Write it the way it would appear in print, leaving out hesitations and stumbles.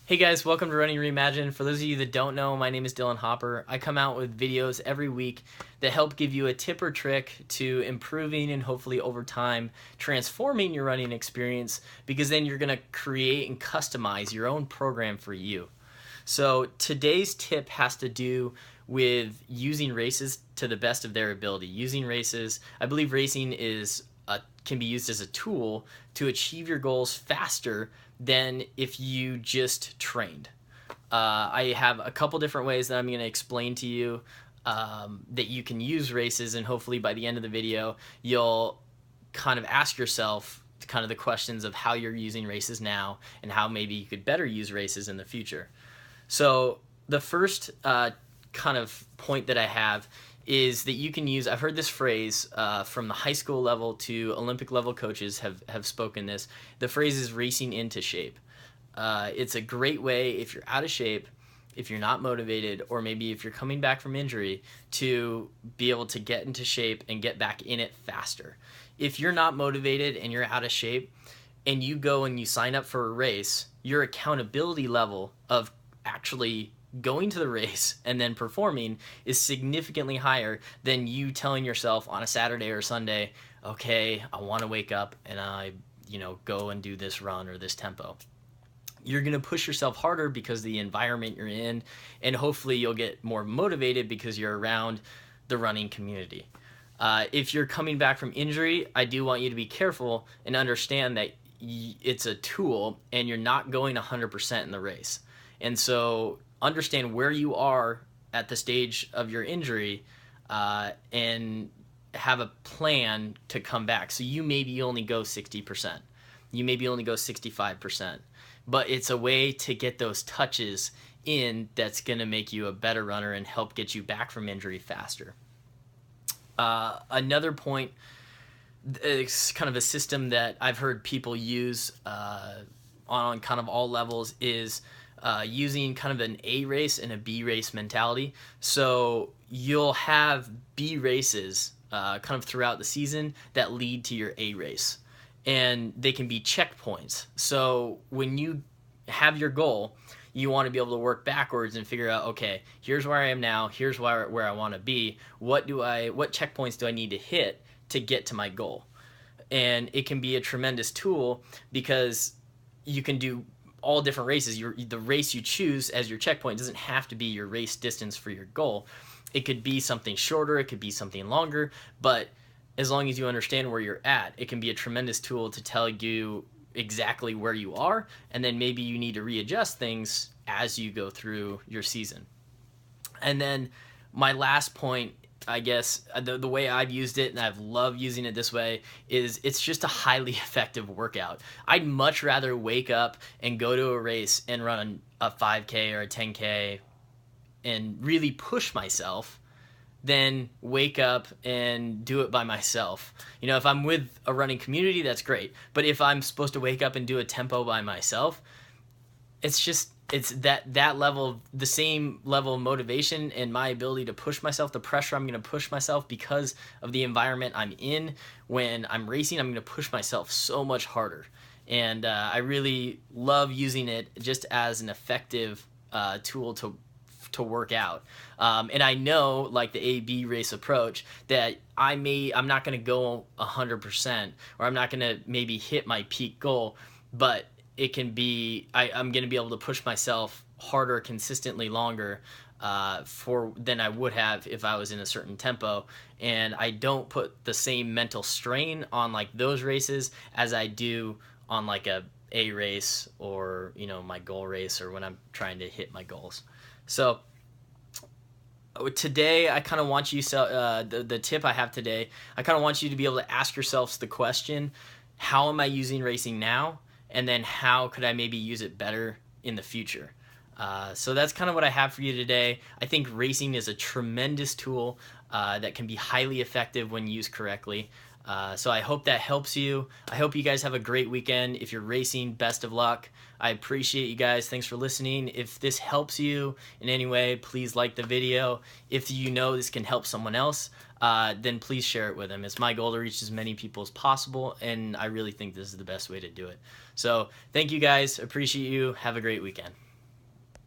Hey guys, welcome to Running Reimagined. For those of you that don't know, my name is Dylan Hopper. I come out with videos every week that help give you a tip or trick to improving and hopefully over time transforming your running experience, because then you're going to create and customize your own program for you. So today's tip has to do with using races to the best of their ability. Using races, I believe racing can be used as a tool to achieve your goals faster than if you just trained. I have a couple different ways that I'm going to explain to you that you can use races, and hopefully by the end of the video you'll kind of ask yourself kind of the questions of how you're using races now and how maybe you could better use races in the future. So the first kind of point that I have is that you can use, I've heard this phrase from the high school level to Olympic level coaches have spoken this. The phrase is racing into shape. It's a great way if you're out of shape, if you're not motivated, or maybe if you're coming back from injury, to be able to get into shape and get back in it faster. If you're not motivated and you're out of shape and you go and you sign up for a race, your accountability level of actually going to the race and then performing is significantly higher than you telling yourself on a Saturday or Sunday, okay, I want to wake up and go and do this run or this tempo. You're going to push yourself harder because of the environment you're in, and hopefully you'll get more motivated because you're around the running community. If you're coming back from injury, I do want you to be careful and understand that it's a tool and you're not going 100% in the race. And so understand where you are at the stage of your injury, and have a plan to come back. So you maybe only go 60%. You maybe only go 65%. But it's a way to get those touches in that's going to make you a better runner and help get you back from injury faster. Another point, it's kind of a system that I've heard people use on kind of all levels, is using kind of an A race and a B race mentality. So you'll have B races kind of throughout the season that lead to your A race, and they can be checkpoints. So when you have your goal, you want to be able to work backwards and figure out, okay, here's where I am now, here's where I want to be. What checkpoints do I need to hit to get to my goal? And it can be a tremendous tool because you can do all different races. The race you choose as your checkpoint doesn't have to be your race distance for your goal. It could be something shorter, it could be something longer, but as long as you understand where you're at, it can be a tremendous tool to tell you exactly where you are, and then maybe you need to readjust things as you go through your season. And then my last point, I guess, the way I've used it, and I've loved using it this way, is it's just a highly effective workout. I'd much rather wake up and go to a race and run a 5K or a 10K and really push myself than wake up and do it by myself. If I'm with a running community, that's great. But if I'm supposed to wake up and do a tempo by myself, it's that level, the same level of motivation and my ability to push myself, the pressure I'm going to push myself because of the environment I'm in. When I'm racing, I'm going to push myself so much harder. And I really love using it just as an effective tool to work out. And I know, like the A-B race approach, that I'm not going to go 100%, or I'm not going to maybe hit my peak goal, but it can be, I'm going to be able to push myself harder, consistently longer than I would have if I was in a certain tempo. And I don't put the same mental strain on like those races as I do on like a race, or my goal race, or when I'm trying to hit my goals. So today I kind of want you, the tip I have today, I kind of want you to be able to ask yourselves the question, how am I using racing now? And then how could I maybe use it better in the future? So that's kind of what I have for you today. I think racing is a tremendous tool that can be highly effective when used correctly. So I hope that helps you. I hope you guys have a great weekend. If you're racing, best of luck. I appreciate you guys. Thanks for listening. If this helps you in any way, please like the video. If you know this can help someone else, then please share it with them. It's my goal to reach as many people as possible, and I really think this is the best way to do it. So thank you guys. Appreciate you. Have a great weekend.